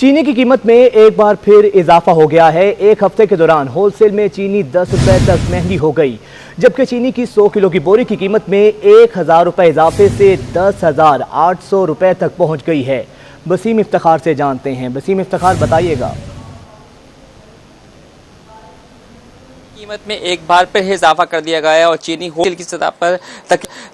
चीनी की कीमत में एक बार फिर इजाफा हो गया है। एक हफ्ते के दौरान होलसेल में चीनी 10 रुपए तक महंगी हो गई, जबकि चीनी की 100 किलो की बोरी की कीमत में 1000 रुपए इजाफे से 10,800 रुपए तक पहुंच गई है। वसीम इफ्तिखार से जानते हैं। वसीम इफ्तिखार, बताइएगा। कीमत में एक बार फिर इजाफा कर दिया गया है और चीनी होलसेल की सतह पर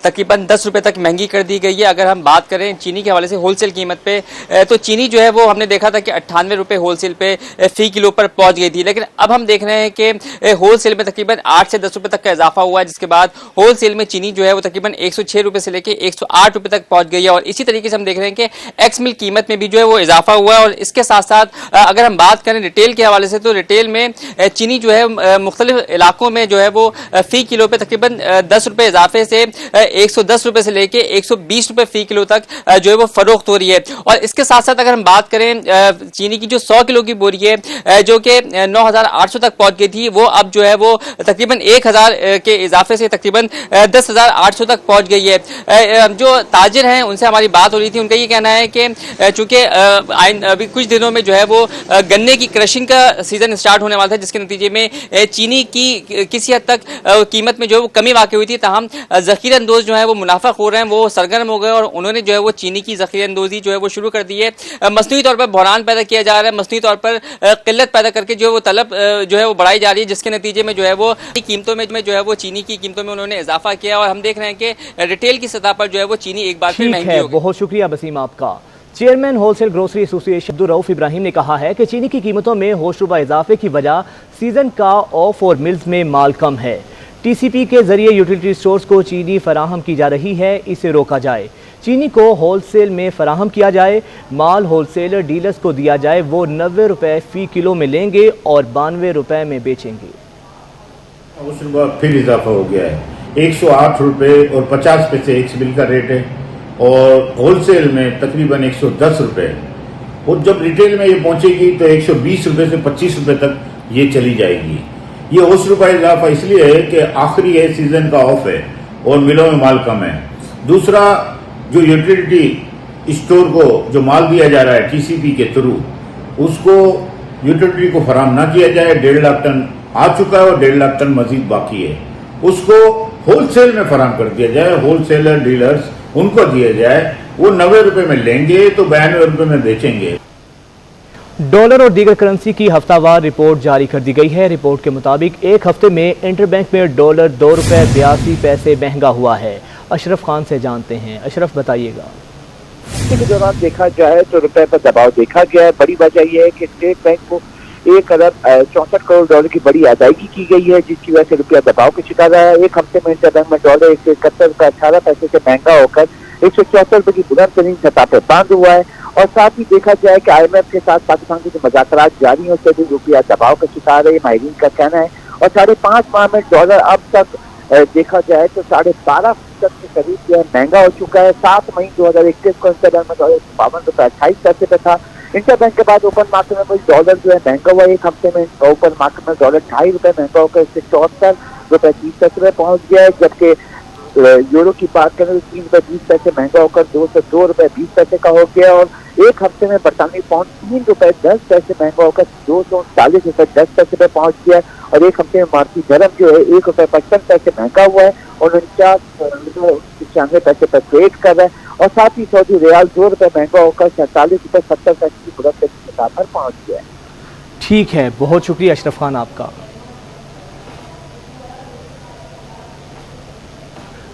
तकरीबन 10 रुपए तक महंगी कर दी गई है। अगर हम बात करें चीनी के हवाले से होलसेल कीमत पे, तो चीनी जो है वो हमने देखा था कि 98 रुपए होलसेल पे फी किलो पर पहुंच गई थी, लेकिन अब हम देख रहे हैं कि होलसेल में तकरीबन 8 से 10 रुपए तक का इजाफा हुआ है, जिसके बाद होलसेल में चीनी जो है वो तकरीबन 106 रुपए से लेकर 108 रुपए तक पहुंच गई है। और इसी तरीके से हम देख रहे हैं कि एक्स मिल कीमत में भी जो है वो इजाफा हुआ है। और इसके साथ साथ अगर हम बात करें रिटेल के हवाले से, तो रिटेल में चीनी जो है मुख्तलिफ इलाकों में जो है वो फी किलो पे तकरीबन 10 रुपए इजाफे से 110 रुपए से लेके 120 रुपए फी किलो तक जो है वो फरोख्त हो रही है। और इसके साथ साथ अगर हम बात करें चीनी की जो 100 किलो की बोरी है जो कि 9,800 तक पहुंच गई थी, वो अब जो है वो तकरीबन 1000 के इजाफे से तकरीबन 10,800 तक पहुंच गई है। जो ताजिर हैं उनसे हमारी बात हो रही थी, उनका ये कहना है कि चूंकि अभी कुछ दिनों में जो है वो गन्ने की क्रशिंग का सीजन स्टार्ट होने वाला था, जिसके नतीजे में चीनी की किसी हद तक कीमत में जो है वो कमी वाक़ई हुई थी, ताहम ज़ख़ीरा अंदोज़ जो है वो मुनाफा खो रहे हैं, वो सरगर्म हो गए और उन्होंने जो है वो चीनी की ज़ख़ीरा अंदोज़ी जो है वो शुरू कर दी है। मसनूई तौर पर बहरान पैदा किया जा रहा है, मसनूई तौर पर किल्लत पैदा करके जो है वो तलब जो है वो बढ़ाई जा रही है, जिसके नतीजे में जो है वो कीमतों में जो है वो चीनी की कीमतों में उन्होंने इजाफा किया। और हम देख रहे हैं कि रिटेल की सतह पर जो है वो चीनी एक बार फिर महंगी हो गई। बहुत शुक्रिया वसीम आपका। Chairman wholesale grocery association Abdul Rauf Ibrahim ने कहा है कि चीनी की कीमतों में होशरुबा इजाफे की वजह सीजन का ऑफ और मिल्स में माल कम है। टीसीपी के जरिए यूटिलिटी स्टोर्स को चीनी फराहम की जा रही है, इसे रोका जाए। चीनी को होलसेल में फराहम किया जाए, माल होलसेलर डीलर्स को दिया जाए, वो 90 रुपए फी किलो में लेंगे और 92 रुपए में बेचेंगे। फिर इजाफा हो गया है, 108 रुपए और 50 पैसे एक्स बिल का रेट है और होलसेल में तकरीबन 110 रुपए। और जब रिटेल में ये पहुंचेगी तो 120 रुपए से 25 रुपए तक ये चली जाएगी। ये होश रुपए इजाफा इसलिए है कि आखिरी है, सीजन का ऑफ है और मिलों में माल कम है। दूसरा, जो यूटिलिटी स्टोर को जो माल दिया जा रहा है टीसीपी के थ्रू, उसको यूटिलिटी को फराहम ना किया जाए। 1.5 लाख टन आ चुका है और 1.5 लाख टन मजीद बाकी है, उसको होलसेल में फराहम कर दिया जाए। होलसेलर डीलर्स उनको दिया जाए, वो 90 रुपए में लेंगे तो 92 रुपए में बेचेंगे। डॉलर और दीगर करेंसी की हफ्तावार रिपोर्ट जारी कर दी गई है। रिपोर्ट के मुताबिक एक हफ्ते में इंटरबैंक में डॉलर 2 रुपए 82 पैसे महंगा हुआ है। अशरफ खान से जानते हैं। अशरफ, बताइएगा। के दौरान देखा जाए तो रुपए पर दबाव देखा गया है। बड़ी वजह यह है कि स्टेट बैंक को 1 अरब 64 करोड़ डॉलर की बड़ी अदायगी की गई है, जिसकी वजह से रुपया दबाव के शिकार रहा है। एक हफ्ते में इंटरबैंक में डॉलर 171 का 18 पैसे से महंगा होकर 174 रुपए की बुलंद तरीन सतह पर बंद हुआ है। और साथ ही देखा जाए कि IMF के साथ पाकिस्तान के जो मुज़ाकरात जारी हैं उससे भी रुपया दबाव का शिकार है, माहिरीन का कहना है। और 5.5 माह में डॉलर अब तक देखा जाए तो 12.5% के करीब जो है महंगा हो चुका है। 7 मई 2021 को इंटरबैंक में डॉलर 52 रुपए 28 पैसे पे था। इंटरबैंक के बाद ओपन मार्केट में डॉलर जो है महंगा हुआ। एक हफ्ते में ओपन मार्केट में डॉलर 2.5 रुपए महंगा होकर 174 रुपए 30 पैसे में पहुंच गया है, जबकि यूरो की बात करें तो 3 रुपए 20 पैसे महंगा होकर 202 रुपए 20 पैसे का हो गया। और एक हफ्ते में बरतानवी पाउंड 3 रुपए 10 पैसे महंगा होकर 239 रुपए 10 पैसे पे पहुंच गया। और एक हफ्ते में भारतीय धर्म जो है 1 रुपए 55 पैसे महंगा हुआ है और 49 पैसे पर ट्रेड कर रहा है। और साथ ही सऊदी रियाल 2 रुपए महंगा होकर 47 रुपए 70 पैसे की बुलंद तरीन सतह पर पहुंच गया है। ठीक है, बहुत शुक्रिया अशरफ खान आपका।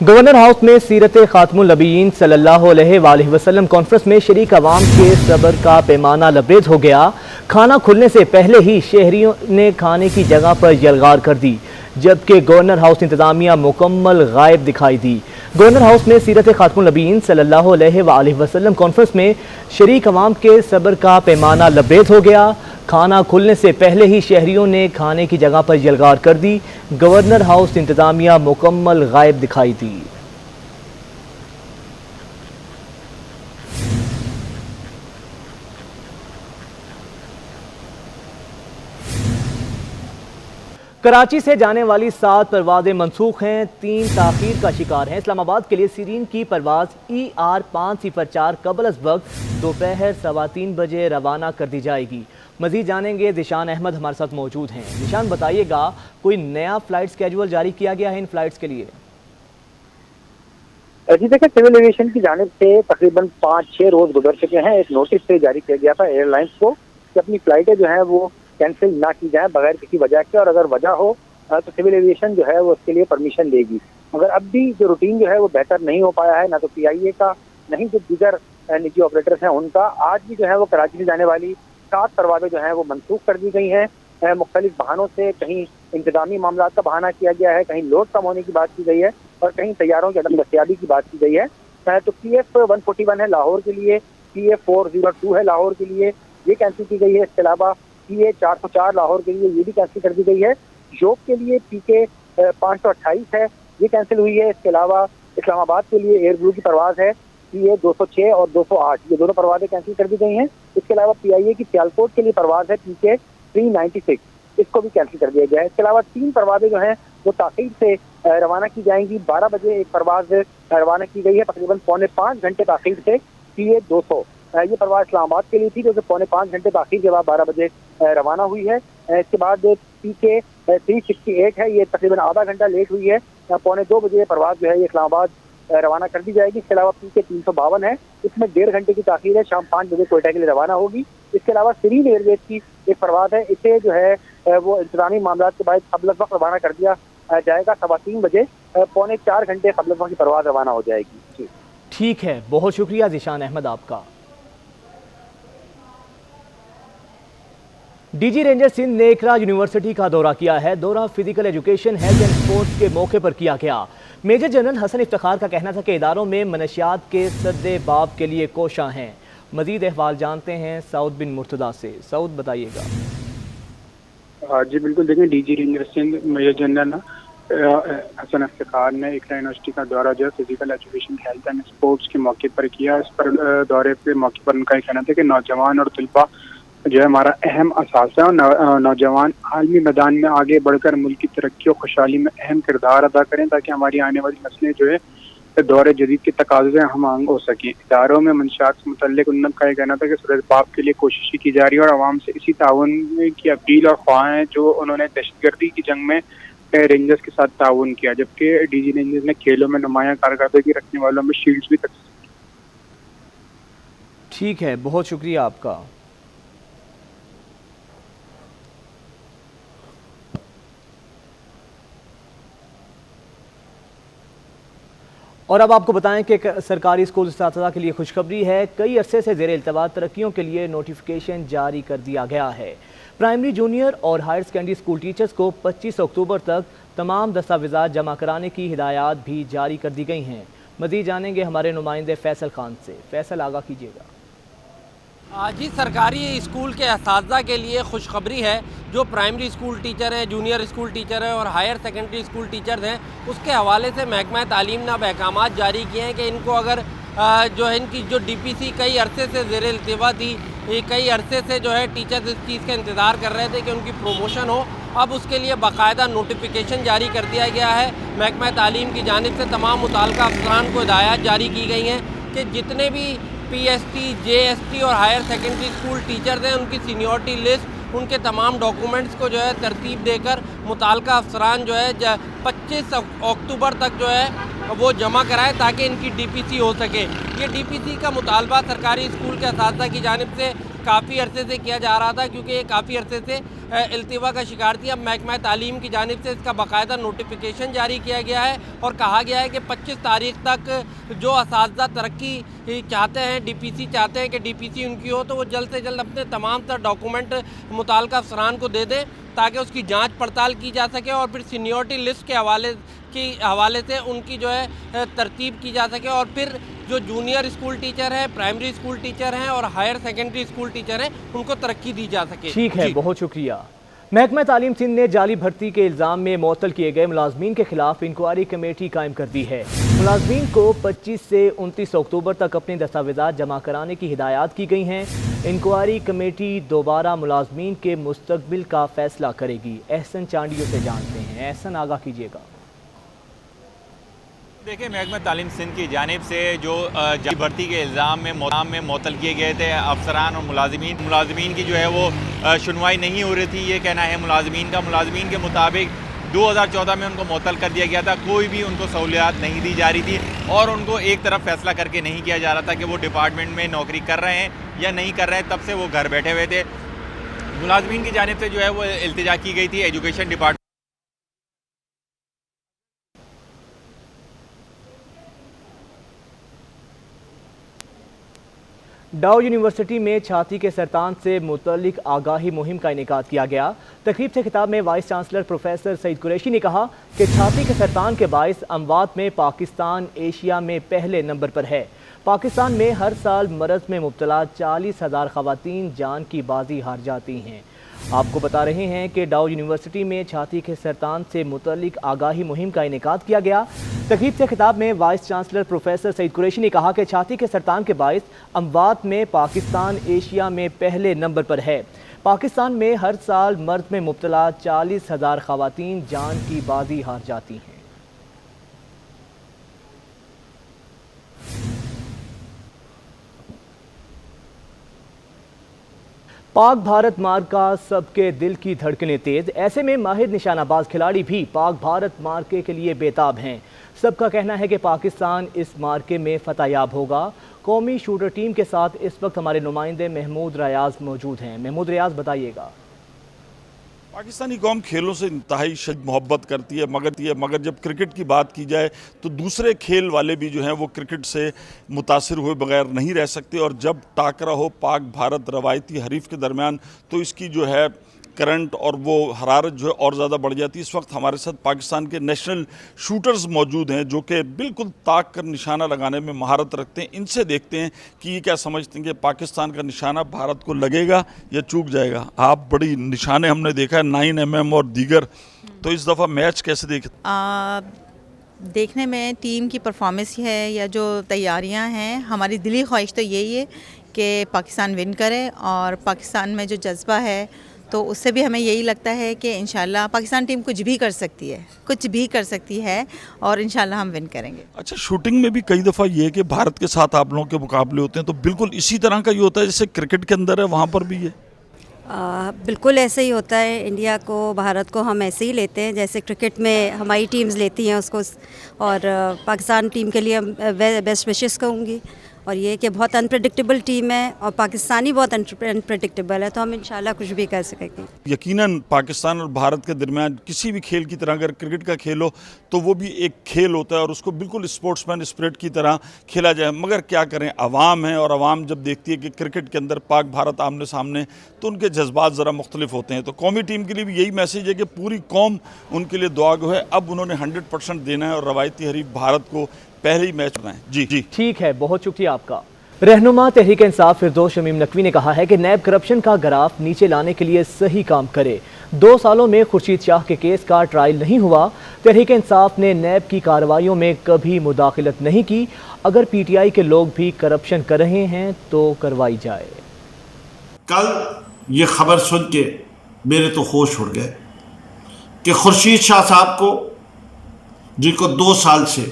गवर्नर हाउस में सीरत खातमुल नबीयीन सल्लल्लाहु अलैहि वसल्लम कॉन्फ्रेंस में शरीक अवाम के सब्र का पैमाना लबरेज हो गया। खाना खुलने से पहले ही शहरियों ने खाने की जगह पर यलगार कर दी, जबकि गवर्नर हाउस इंतजामिया मुकम्मल गायब दिखाई दी। गवर्नर हाउस में सीरत खातमुल नबीयीन सल्लल्लाहु अलैहि वसल्लम कॉन्फ्रेंस में शरीक अवाम के सब्र का पैमाना लबरेज हो गया। खाना खुलने से पहले ही शहरियों ने खाने की जगह पर यलगार कर दी। गवर्नर हाउस इंतजामिया मुकम्मल गायब दिखाई दी। कराची से जाने वाली 7 परवाजें मनसूख हैं, 3 ताखीर का शिकार हैं। इस्लामाबाद के लिए सीरीन की परवाज ER504 कबल अज़ वक्त दोपहर 3:15 बजे रवाना कर दी जाएगी। मजीद जानेंगे, दिशान अहमद हमारे साथ मौजूद हैं। दिशान, बताइएगा, कोई नया फ्लाइट स्केड्यूल जारी किया गया है इन फ्लाइट्स के लिए? जी देखिए, सिविल एविएशन की जानिब से तकरीबन 5-6 रोज गुजर चुके हैं। एक नोटिस से जारी किया गया था एयरलाइंस को कि अपनी फ्लाइटें जो है वो कैंसिल ना की जाए बगैर किसी वजह के, और अगर वजह हो तो सिविल एविएशन जो है वो उसके लिए परमिशन देगी। मगर अब भी जो रूटीन जो है वो बेहतर नहीं हो पाया है, ना तो PIA का, नहीं जो दीगर निजी ऑपरेटर्स हैं उनका। आज भी जो है वो कराची से जाने वाली 7 परवाजें जो है वो मनसूख कर दी गई हैं मुख्तलिफ बहानों से। कहीं इंतजामी मामला का बहाना किया गया है, कहीं लोड कम होने की बात की गई है, और कहीं तैयारों की अदम दस्तियाबी की बात की गई है। तो PF141 है लाहौर के लिए, PF402 है लाहौर के लिए, ये कैंसिल की गई है। इसके अलावा PA404 लाहौर के लिए, ये भी कैंसिल कर दी गई है। जोब के लिए PK 528 है, ये कैंसिल हुई है। इसके अलावा इस्लामाबाद के लिए एयर ब्लू की परवाज है PA 206 और 208, ये दोनों परवाजें कैंसिल कर दी गई हैं। इसके अलावा PIA की सियालकोट के लिए परवाज है PK 396, इसको भी कैंसिल कर दिया गया है। इसके अलावा 3 परवाजें जो हैं वो ताखीर से रवाना की जाएंगी। 12 बजे एक परवाज रवाना की गई है, तकरीबन 4.5 घंटे ताखीर से PA 200, ये परवाज इस्लामाबाद के लिए थी, जो कि 4.5 घंटे ताखीर के बाद 12 बजे रवाना हुई है। इसके बाद PK 368 है, ये तकरीबन आधा घंटा लेट हुई है। 1:45 बजे परवाज जो है ये इस्लामाबाद रवाना कर दी जाएगी। इसके अलावा PK 352 है, इसमें 1.5 घंटे की ताखीर है, शाम 5 बजे कोयटा के लिए रवाना होगी। इसके अलावा सीरीन एयरवेज की एक परवाज है, इसे जो है वो इंतजामी मामला के बाद कबल अज़ वक्त रवाना कर दिया जाएगा। 3:15 बजे 3.25 घंटे कबल अज़ वक्त की परवाज रवाना हो जाएगी। ठीक है, बहुत शुक्रिया दिशान अहमद आपका। DG रेंजर सिंध ने इकरा यूनिवर्सिटी का दौरा किया है। दौरा physical education, health and sports के मौके पर किया गया। मेजर जनरल हसन इफ्तिखार का कहना था कि इदारों में मनशियात के सद्दे बाब के लिए कोशां हैं। मजीद अहवाल जानते हैं सऊद बिन मुर्तदा से। सऊद, बताइएगा। जी बिल्कुल, देखिए DG ranger Sindh major general Hasan Iftikhar ने इकरा यूनिवर्सिटी का दौरा जो है physical education, health and sports के मौके पर किया। इस पर दौरे के मौके पर उनका कहना था कि नौजवान और तलबा जो है हमारा अहम असास है, और नौजवान आलमी मैदान में आगे बढ़कर मुल्क की तरक्की और खुशहाली में अहम किरदार अदा करें, ताकि हमारी आने वाली नस्लें जो है दौरे जदीद के तकाज़े से हम आंग हो सकें। इदारों में मंशात से मुतल्लिक उन्नत का कहना था कि सूरत-ए-बाब के लिए कोशिशें की जा रही है, और आवाम से इसी ताउन की अपील और ख्वाह है जो उन्होंने दहशतगर्दी की जंग में रेंजर्स के साथ ताउन किया। जबकि DG रेंजर्स ने खेलों में नुमायां कारकर्दगी रखने वालों में शील्ड्स भी तकसीम। ठीक है, बहुत शुक्रिया आपका। और अब आपको बताएं कि सरकारी स्कूल असातिज़ा के लिए खुशखबरी है। कई अरसे से ज़ेर इल्तवा तरक्कियों के लिए नोटिफिकेशन जारी कर दिया गया है। प्राइमरी, जूनियर और हायर सेकेंडरी स्कूल टीचर्स को 25 अक्टूबर तक तमाम दस्तावेज़ात जमा कराने की हिदायत भी जारी कर दी गई हैं। मज़ीद जानेंगे हमारे नुमाइंदे फैसल खान से। फैसल, आगाह कीजिएगा। जी, सरकारी स्कूल के असातिज़ा के लिए खुशखबरी है। जो प्राइमरी स्कूल टीचर हैं, जूनियर स्कूल टीचर हैं और हायर सेकेंडरी स्कूल टीचर्स हैं, उसके हवाले से महकमा तालीम ने अब अहकामात जारी किए हैं कि इनको अगर जो है इनकी जो DPC कई अरसे से ज़ेर इल्तिवा थी, कई अरसे से जो है टीचर्स इस चीज़ का इंतज़ार कर रहे थे कि उनकी प्रमोशन हो, अब उसके लिए बाकायदा नोटिफिकेशन जारी कर दिया गया है। महकमा तालीम की जानिब से तमाम मुताल्लिका अफसरान को हिदायत जारी की गई हैं कि जितने भी PST, JST और हायर सेकेंडरी स्कूल टीचर्स हैं, उनकी सीनियरिटी लिस्ट, उनके तमाम डॉक्यूमेंट्स को जो है तरतीब देकर मुताल्लिका अफसरान जो है 25 अक्टूबर तक जो है वो जमा कराएं, ताकि इनकी DPC हो सके। ये DPC का मुतालबा सरकारी स्कूल के असातिज़ा की जानिब से काफ़ी अरसे से किया जा रहा था, क्योंकि ये काफ़ी अरसे से इल्तिवा का शिकार थी। अब महकमा तालीम की जानिब से इसका बाकायदा नोटिफिकेशन जारी किया गया है और कहा गया है कि 25 तारीख तक जो असातिज़ा तरक्की चाहते हैं, DPC चाहते हैं कि DPC उनकी हो, तो वो जल्द से जल्द अपने तमाम तर डॉक्यूमेंट मुताल्लिका अफसरान को दे दें, ताकि उसकी जांच पड़ताल की जा सके और फिर सीनियरिटी लिस्ट के हवाले से उनकी जो है तरतीब की जा सके, और फिर जो जूनियर स्कूल टीचर हैं, प्राइमरी स्कूल टीचर हैं और हायर सेकेंडरी स्कूल टीचर हैं, उनको तरक्की दी जा सके। ठीक है, बहुत शुक्रिया। महकमा तालीम सिंध ने जाली भर्ती के इल्ज़ाम में मुअत्तल किए गए मुलाजमीन के खिलाफ इंक्वायरी कमेटी कायम कर दी है। मुलाजमीन को 25 से 29 अक्टूबर तक अपने दस्तावेज़ात जमा कराने की हिदायत की गई हैं। इंक्वायरी कमेटी दोबारा मुलाजमीन के मुस्तकबिल का फैसला करेगी। एहसन चांडियों से जानते हैं। एहसन, आगाह कीजिएगा। देखिए, महकमा तालीम सिंध की जानिब से जो जाली भर्ती के इल्ज़ाम में मुअत्तल किए गए थे अफसरान और मुलाजमीन की जो है वो सुनवाई नहीं हो रही थी, ये कहना है मुलाजमीन का। मुलाजमीन के मुताबिक 2014 में उनको मुअत्तल कर दिया गया था, कोई भी उनको सहूलियात नहीं दी जा रही थी और उनको एक तरफ फैसला करके नहीं किया जा रहा था कि वो डिपार्टमेंट में नौकरी कर रहे हैं या नहीं कर रहे हैं। तब से वो घर बैठे हुए थे। मुलाजमीन की जानिब से जो है वो इल्तिजा की गई थी एजुकेशन डिपार्टमेंट। डाउ यूनिवर्सिटी में छाती के सरतान से मुतल्लिक आगाही मुहिम का इनेकाद किया गया। तकरीब से खिताब में vice chancellor professor Saeed Qureshi ने कहा कि छाती के सरतान के बाइस अमवात में पाकिस्तान एशिया में पहले नंबर पर है। पाकिस्तान में हर साल मरज में मुब्तला 40,000 ख़वातीन जान की बाजी हार जाती हैं। आपको बता रहे हैं कि डाउ यूनिवर्सिटी में छाती के सरतान से मुतल्लिक आगाही मुहिम का इनेकाद किया गया। तकरीब से खिताब में vice chancellor professor Saeed Qureshi ने कहा कि छाती के सरतान के बाइस अमवात में पाकिस्तान एशिया में पहले नंबर पर है। पाकिस्तान में हर साल मर्द में मुब्तला 40,000 ख़वातीन जान की बाजी हार जाती हैं। पाक भारत मार्ग का सबके दिल की धड़कनें तेज। ऐसे में माहिर निशानाबाज खिलाड़ी भी पाक भारत मार्के के लिए बेताब हैं। सबका कहना है कि पाकिस्तान इस मार्के में फतहयाब होगा। कौमी शूटर टीम के साथ इस वक्त हमारे नुमाइंदे महमूद रियाज मौजूद हैं। महमूद रियाज, बताइएगा। पाकिस्तानी कौम खेलों से इंतहाई मोहब्बत करती है, मगर जब क्रिकेट की बात की जाए तो दूसरे खेल वाले भी जो हैं वो क्रिकेट से मुतासिर हुए बगैर नहीं रह सकते। और जब टाकरा हो पाक भारत रवायती हरीफ के दरमियान तो इसकी जो है करंट और वो हरारत जो है और ज़्यादा बढ़ जाती है। इस वक्त हमारे साथ पाकिस्तान के नेशनल शूटर्स मौजूद हैं जो कि बिल्कुल ताक कर निशाना लगाने में महारत रखते हैं। इनसे देखते हैं कि ये क्या समझते हैं कि पाकिस्तान का निशाना भारत को लगेगा या चूक जाएगा। आप बड़ी निशाने हमने देखा है 9mm और दीगर, तो इस दफ़ा मैच कैसे देखने में टीम की परफॉर्मेंस है या जो तैयारियां हैं, हमारी दिली ख्वाहिश तो यही है कि पाकिस्तान विन करे। और पाकिस्तान में जो जज्बा है तो उससे भी हमें यही लगता है कि इंशाल्लाह पाकिस्तान टीम कुछ भी कर सकती है और इंशाल्लाह हम विन करेंगे। अच्छा, शूटिंग में भी कई दफ़ा ये है कि भारत के साथ आप लोगों के मुकाबले होते हैं तो बिल्कुल इसी तरह का ये होता है जैसे क्रिकेट के अंदर है, वहाँ पर भी है? बिल्कुल ऐसे ही होता है। इंडिया को, भारत को हम ऐसे ही लेते हैं जैसे क्रिकेट में हमारी टीम्स लेती हैं उसको। और पाकिस्तान टीम के लिए बेस्ट विशेस कहूँगी। और ये कि बहुत अनप्रेडिक्टेबल टीम है और पाकिस्तानी बहुत अनप्रेडिक्टेबल है, तो हम इंशाल्लाह कुछ भी कर सकेंगे। यकीनन पाकिस्तान और भारत के दरमियान किसी भी खेल की तरह अगर क्रिकेट का खेल हो तो वो भी एक खेल होता है और उसको बिल्कुल स्पोर्ट्समैन स्पिरिट की तरह खेला जाए। मगर क्या करें, अवाम है और अवाम जब देखती है कि क्रिकेट के अंदर पाक भारत आमने सामने तो उनके जज्बात ज़रा मुख्तलिफ होते हैं। तो कौमी टीम के लिए भी यही मैसेज है कि पूरी कौम उनके लिए दुआ गो है। अब उन्होंने 100% देना है और रवायती हरीफ भारत को पहले ही मैच करना है। जी ठीक है, बहुत शुक्रिया आपका। रहनुमा तहरीक इंसाफ फिरदौस शमीम नकवी ने कहा है कि नैब करप्शन का ग्राफ नीचे लाने के लिए सही काम करे। 2 सालों में खुर्शीद शाह के केस का ट्रायल नहीं हुआ। तहरीक इंसाफ ने नैब की कार्रवाइयों में कभी मुदाखलत नहीं की। अगर PTI के लोग भी करप्शन कर रहे हैं तो करवाई जाए। कल ये खबर सुन के मेरे तो होश उड़ गए कि खुर्शीद शाह साहब को, जिनको 2 साल से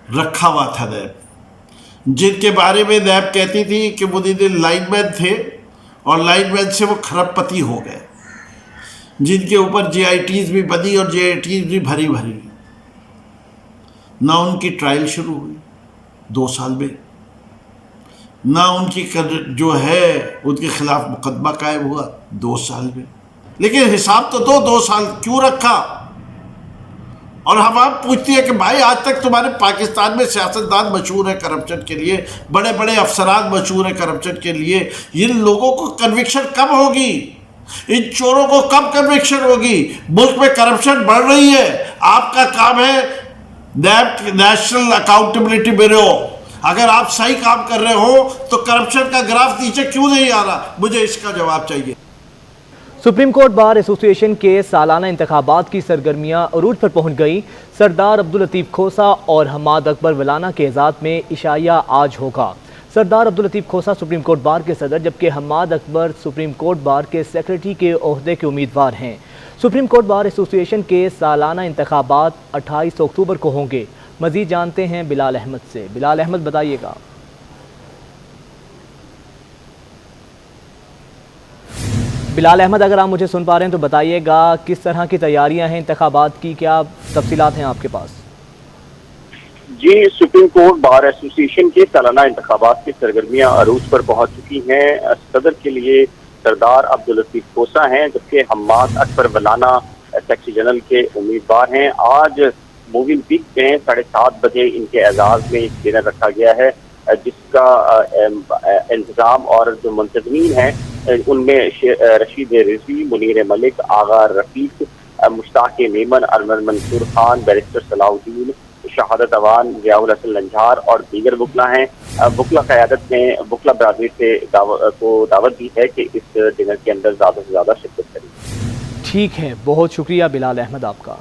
रखा हुआ था नैब, जिनके बारे में नैब कहती थी कि वो दिन लाइनमैन थे और लाइनमैन से वो खरबपति हो गए, जिनके ऊपर JITs भी बनी और JITs भी भरी ना उनकी ट्रायल शुरू हुई 2 साल में, ना उनकी जो है उनके खिलाफ मुकदमा कायम हुआ 2 साल में। लेकिन हिसाब तो 2 साल क्यों रखा? और हम आप पूछती है कि भाई आज तक तुम्हारे पाकिस्तान में सियासतदान मशहूर है करप्शन के लिए, बड़े बड़े अफसरान मशहूर है करप्शन के लिए। इन लोगों को कन्विक्शन कब होगी? इन चोरों को कब कन्विक्शन होगी? मुल्क में करप्शन बढ़ रही है। आपका काम है नैब, नेशनल अकाउंटेबिलिटी ब्यूरो। अगर आप सही काम कर रहे हो तो करप्शन का ग्राफ नीचे क्यों नहीं आ रहा? मुझे इसका जवाब चाहिए। सुप्रीम कोर्ट बार एसोसिएशन के सालाना इंतखाबात की सरगर्मियां अरूज पर पहुंच गई। सरदार अब्दुल लतीफ खोसा और हमाद अकबर वलाना के एजाज़ में इशाया आज होगा। सरदार अब्दुल लतीफ खोसा सुप्रीम कोर्ट बार के सदर, जबकि Hammad Akbar supreme court bar के सेक्रेटरी के ओहदे के उम्मीदवार हैं। सुप्रीम कोर्ट बार एसोसिएशन के सालाना इंतखाबात 28 अक्टूबर को होंगे। मजीद जानते हैं बिलाल अहमद से। बिलाल अहमद, बताइएगा। बिलाल अहमद, अगर आप मुझे सुन पा रहे हैं तो बताइएगा किस तरह की तैयारियां हैं इंतखाबात की, क्या तफसीलात हैं आपके पास? जी, सुप्रीम कोर्ट बार एसोसिएशन के सालाना इंतखाबात की सरगर्मियां अरूज पर पहुंच चुकी हैं। सदर के लिए सरदार अब्दुल लतीफ खोसा हैं, जबकि हम्माद अकबर वलाना सेक्रेटरी जनरल के उम्मीदवार हैं। आज मूविंग पीक में 7:30 बजे इनके एजाज में एक डिनर रखा गया है, जिसका इंतजाम और जो मुंतजमीन है उनमें रशीद रिजवी, मुनीर मलिक, आगा रफीक, मुश्ताक मेमन, अरमन मंसूर खान, बैरिस्टर सलाउद्दीन, शहादत अवान, जियाउल हसन लंझार और दीगर वकला हैं। वकला क़यादत ने वकला बरादरी से दावत दी है कि इस डिनर के अंदर ज़्यादा से ज़्यादा शिरकत करें। ठीक है, बहुत शुक्रिया बिलाल अहमद आपका।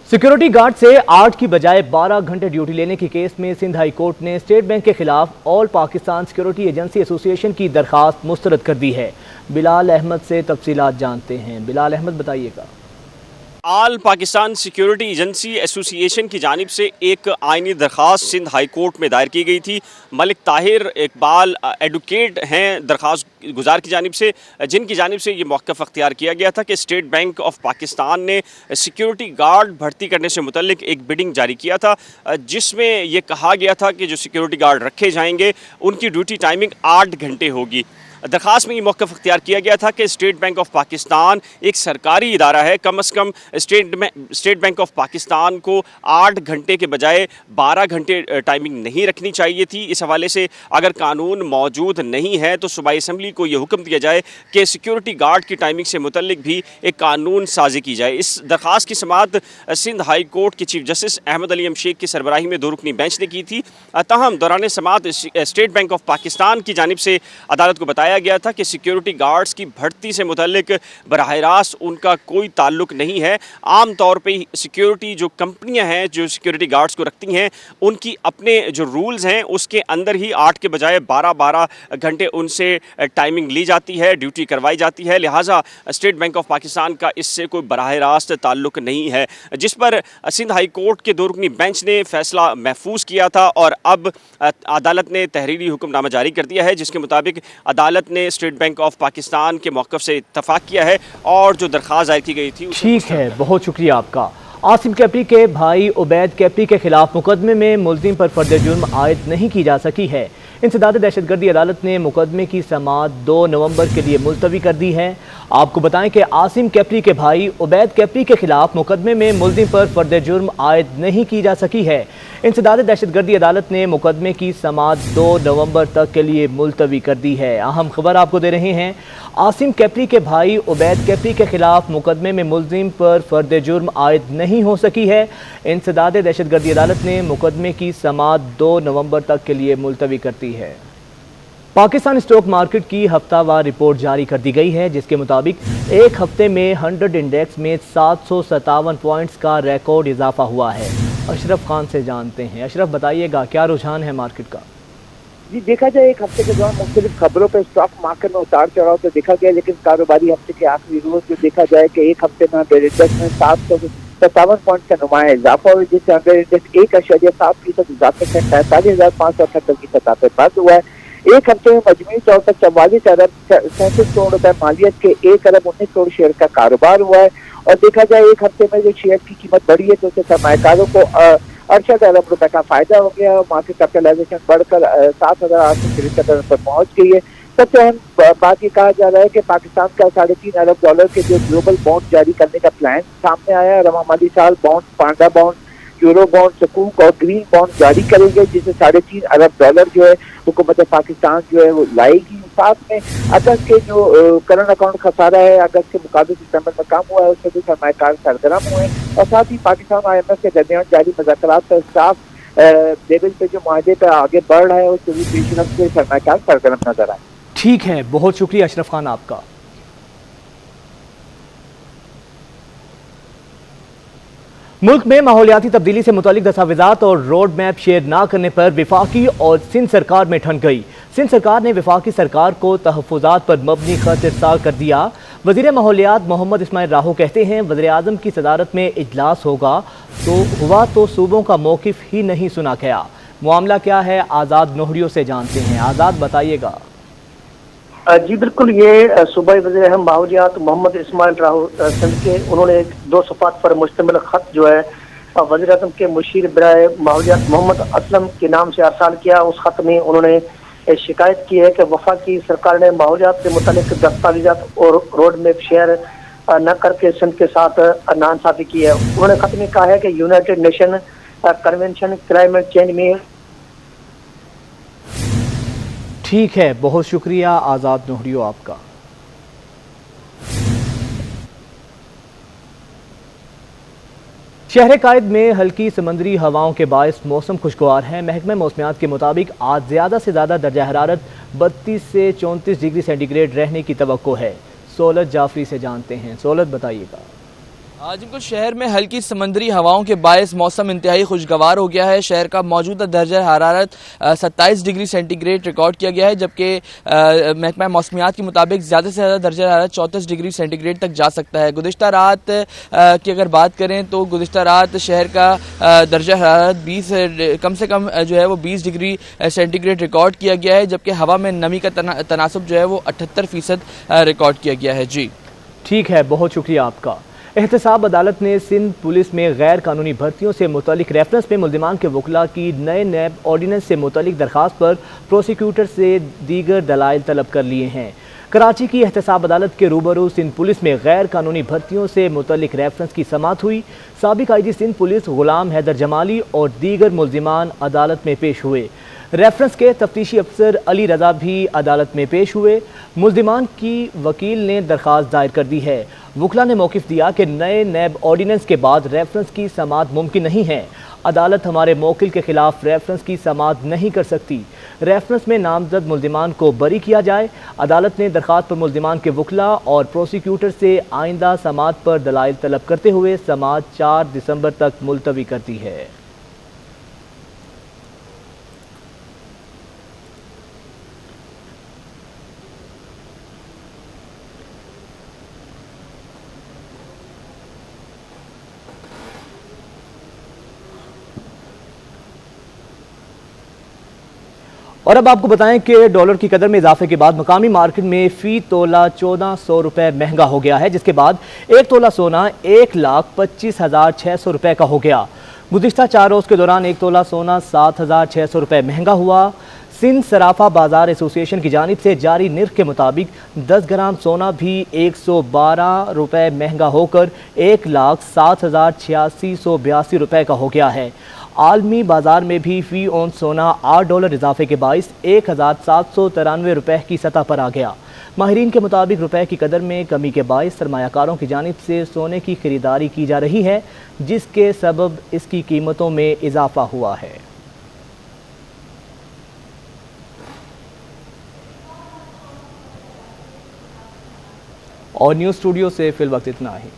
सिक्योरिटी गार्ड से 8 की बजाय 12 घंटे ड्यूटी लेने के केस में सिंध हाई कोर्ट ने स्टेट बैंक के खिलाफ all Pakistan security agency association की दरखास्त मुस्तरद कर दी है। बिलाल अहमद से तफसीलात जानते हैं। बिलाल अहमद, बताइएगा। आल पाकिस्तान सिक्योरिटी एजेंसी एसोसिएशन की जानिब से एक आइनी दरख्वास्त सिंध हाई कोर्ट में दायर की गई थी। मलिक ताहिर इकबाल एडवोकेट हैं दरख्वास्त गुजार की जानिब से, जिनकी जानिब से ये मौक़िफ़ अख्तियार किया गया था कि स्टेट बैंक ऑफ पाकिस्तान ने सिक्योरिटी गार्ड भर्ती करने से मुतल्लिक एक बिडिंग जारी किया था, जिसमें ये कहा गया था कि जो सिक्योरिटी गार्ड रखे जाएंगे उनकी ड्यूटी टाइमिंग 8 घंटे होगी। दरख्वास्त में ये मौक़िफ़ अख्तियार किया गया था कि स्टेट बैंक ऑफ पाकिस्तान एक सरकारी इदारा है, कम अज़ कम स्टेट बैंक ऑफ पाकिस्तान को 8 घंटे के बजाय 12 घंटे टाइमिंग नहीं रखनी चाहिए थी। इस हवाले से अगर कानून मौजूद नहीं है तो सूबाई असम्बली को ये हुक्म दिया जाए कि सिक्योरिटी गार्ड की टाइमिंग से मुतल्लिक भी एक कानून साजी की जाए। इस दरख्वास्त की समाअत सिंध हाई कोर्ट के चीफ जस्टिस अहमद अली शेख की सरबराही में 2 रुकनी बेंच ने की थी। ताहम दौरान समाअत स्टेट बैंक ऑफ पाकिस्तान की जानिब से अदालत को बताया गया था कि सिक्योरिटी गार्ड्स की भर्ती से मुतल्लिक बराह रास्त उनका कोई ताल्लुक नहीं है। आम तौर पे सिक्योरिटी जो कंपनियां हैं जो सिक्योरिटी गार्ड्स को रखती हैं उनकी अपने जो रूल्स हैं उसके अंदर ही 8 के बजाय 12 घंटे उनसे टाइमिंग ली जाती है, ड्यूटी करवाई जाती है। लिहाजा स्टेट बैंक ऑफ पाकिस्तान का इससे कोई बराह रास्त ताल्लुक नहीं है, जिस पर सिंध हाई कोर्ट के 2 रुकनी बेंच ने फैसला महफूज किया था और अब अदालत ने तहरीरी हुक्मनामा जारी कर दिया है, जिसके मुताबिक अदालत ने स्टेट बैंक ऑफ पाकिस्तान के मौक़िफ़ से इत्तफाक किया है और जो दरख्वास्त दायर की गई थी। ठीक है, बहुत शुक्रिया आपका। आसिम कैपरी के भाई उबैद कैपरी के खिलाफ मुकदमे में मुल्ज़िम पर फर्द जुर्म आयद नहीं की जा सकी है। इंसदाद दहशतगर्दी अदालत ने मुकदमे की समाअत 2 नवंबर के लिए मुलतवी कर दी है। आपको बताएं कि आसिम कैपरी के भाई उबैद कैपरी के खिलाफ मुकदमे में मुल्ज़िम पर फर्द जुर्म आयद नहीं की जा सकी है। इंसदाद दहशतगर्दी अदालत ने मुकदमे की समाअत 2 नवंबर तक के लिए मुलतवी कर दी है। अहम खबर आपको दे रहे हैं, आसिम कैपरी के भाई उबैद कैपरी के खिलाफ मुकदमे में मुल्ज़िम पर फर्द जुर्म आयद नहीं हो सकी है। इंसदाद दहशतगर्दी अदालत ने मुकदमे की समाअत 2 नवंबर तक के लिए मुलतवी कर दी है। पाकिस्तान स्टॉक मार्केट की हफ्तावार रिपोर्ट जारी कर दी गई है, जिसके मुताबिक एक हफ्ते में 100 इंडेक्स में 757 पॉइंट्स का रिकॉर्ड इजाफा हुआ है। अशरफ खान से जानते हैं। अशरफ, बताइएगा क्या रुझान है मार्केट का? जी, देखा जाए एक हफ्ते के दौरान मुख्तलिफ खबरों पर स्टॉक मार्केट में उतार चढ़ाव तो देखा गया, लेकिन कारोबारी हफ्ते के आखिरी रोज जो देखा जाए कि एक हफ्ते में इंडेक्स में 757 पॉइंट का नुमाया इजाफा हुआ, जिससे अंडर इंडेक्स 1.7% इजाफे से 45,578 की सतह पर बंद हुआ है। एक हफ्ते में मजमूई तौर पर 44 अरब 37 करोड़ रुपए मालियत के 1 अरब 19 करोड़ शेयर का कारोबार हुआ है। और देखा जाए एक हफ्ते में जो शेयर की कीमत बढ़ी है तो उससे सरमायाकारों को 68 अरब रुपए का फायदा हो गया और मार्केट कैपिटलाइजेशन बढ़कर 7,863 अरब पर पहुंच गई है। सबसे अहम बात ये कहा जा रहा है कि पाकिस्तान का $3.5 अरब के जो ग्लोबल बॉन्ड जारी करने का प्लान सामने आया है। रवा माली साल बॉन्ड, पांडा बॉन्ड, यूरो बॉन्ड, सकूक और ग्रीन बॉन्ड जारी करेंगे, जिससे $3.5 अरब जो है हुकूमत पाकिस्तान जो है वो लाएगी। साथ में अगस्त के जो करंट अकाउंट खसारा है अगस्त के मुकाबले सितंबर में कम हुआ है, उससे भी सरमायाकार सरगर्म हुए और साथ ही पाकिस्तान और IMF के दरमियान जारी मुज़ाकरात का स्टाफ लेवल पे जो माहे पे आगे बढ़ रहा है उससे भी पेशरफ से सरमाकार सरगर्म नजर आए। ठीक है, बहुत शुक्रिया अशरफ खान आपका। मुल्क में माहौलियाती तब्दीली से मुतालिक दस्तावेजात और रोड मैप शेयर न करने पर वफाकी और सिंध सरकार में ठन गई। सिंध सरकार ने वफाकी सरकार को तहफ़्फ़ुज़ात पर मबनी खत इरसाल कर दिया। वज़ीर माहौलियात मोहम्मद इस्माइल राहो कहते हैं, वज़ीर आज़म की सदारत में इजलास होगा तो हुआ तो सूबों का मौक़िफ़ ही नहीं सुना गया। मामला क्या है, आज़ाद नोहरियों से जानते हैं। आज़ाद बताइएगा। जी बिल्कुल, ये सूबाई वज़ीर माहौलियात मोहम्मद इस्माइल राहो सिंध के उन्होंने 2 सफ़ात पर मुश्तमिल ख़त जो है वज़ीर आज़म के मुशीर बराए माहौलियात मोहम्मद असलम के नाम से अरसाल किया। उस ख़त में उन्होंने शिकायत की है कि वफाकी सरकार ने माहौलियात से मुतालिक दस्तावेजात और रोड मैप शेयर न करके सिंध के साथ नाइंसाफ़ी की है। उन्होंने ख़त में कहा है कि United nation convention climate change में। ठीक है, बहुत शुक्रिया आज़ाद नोहरियो आपका। शहर कायद में हल्की समंदरी हवाओं के बायस मौसम खुशगवार है। महकमा मौसमियात के मुताबिक आज ज़्यादा से ज़्यादा दर्जा हरारत 32 से 34 डिग्री सेंटीग्रेड रहने की तवक्को है। सोलत जाफरी से जानते हैं। सोलत बताइएगा। आजमगढ़ शहर में हल्की समंदरी हवाओं के बायस मौसम इंतहाई खुशगवार हो गया है। शहर का मौजूदा दर्जा हरारत 27 डिग्री सेंटीग्रेड रिकॉर्ड किया गया है, जबकि महकमा मौसमियात के मुताबिक ज़्यादा से ज़्यादा दर्जा हरारत 34 डिग्री सेंटीग्रेड तक जा सकता है। गुज़िश्ता रात की अगर बात करें तो गुज़िश्ता रात शहर का दर्जा हरारत 20 कम से कम जो है वो 20 डिग्री सेंटीग्रेड रिकॉर्ड किया गया है, जबकि हवा में नमी का तनासब जो है वो 78% रिकॉर्ड किया गया है। जी ठीक है, बहुत शुक्रिया आपका। एहतसाब अदालत ने सिंध पुलिस में गैर कानूनी भर्तियों से मुतालिक रेफरेंस में मुल्जिमान के वकला की नए नैब ऑर्डीनेंस से मुतालिक दरख्वास्त पर प्रोसिक्यूटर से दीगर दलाइल तलब कर लिए हैं। कराची की एहतसाब अदालत के रूबरू सिंध पुलिस में गैर कानूनी भर्तियों से मुतालिक रेफरेंस की समाअत हुई। साबिक IG सिंध पुलिस गुलाम हैदर जमाली और दीगर मुल्जिमान अदालत में पेश हुए। रेफरेंस के तफ्तीशी अफसर अली रजा भी अदालत में पेश हुए। मुल्जिमान की वकील ने दरख्वास्त दायर कर दी है। वकला ने मौक़िफ़ दिया कि नए नैब ऑर्डीनेंस के बाद रेफरेंस की समाअत मुमकिन नहीं है। अदालत हमारे मौकिल के खिलाफ रेफरेंस की समाअत नहीं कर सकती। रेफरेंस में नामजद मुल्जिमान को बरी किया जाए। अदालत ने दरख्वास्त पर मुल्जिमान के वकला और प्रोसिक्यूटर से आइंदा समाअत पर दलाइल तलब करते हुए समाअत 4 दिसंबर तक मुलतवी कर दी है। और अब आपको बताएं कि डॉलर की कदर में इजाफे के बाद मकामी मार्केट में फी तोला 1400 रुपये महंगा हो गया है, जिसके बाद एक तोला सोना 1,25,600 रुपये का हो गया। गुज़िश्ता 4 रोज़ के दौरान एक तोला सोना 7,600 रुपये महंगा हुआ। सिंध सराफा बाजार एसोसिएशन की जानिब से जारी निर्ख के मुताबिक 10 ग्राम सोना भी 112 रुपये महंगा होकर 1,07,8682 रुपये का हो गया है। आलमी बाजार में भी फी ऑन सोना $8 इजाफे के बाइस 1,793 रुपये की सतह पर आ गया। माहिरीन के मुताबिक रुपए की कदर में कमी के बाइस सरमायाकारों की जानिब से सोने की खरीदारी की जा रही है, जिसके सबब इसकी कीमतों में इजाफा हुआ है। और न्यूज़ स्टूडियो से फिल वक्त इतना ही।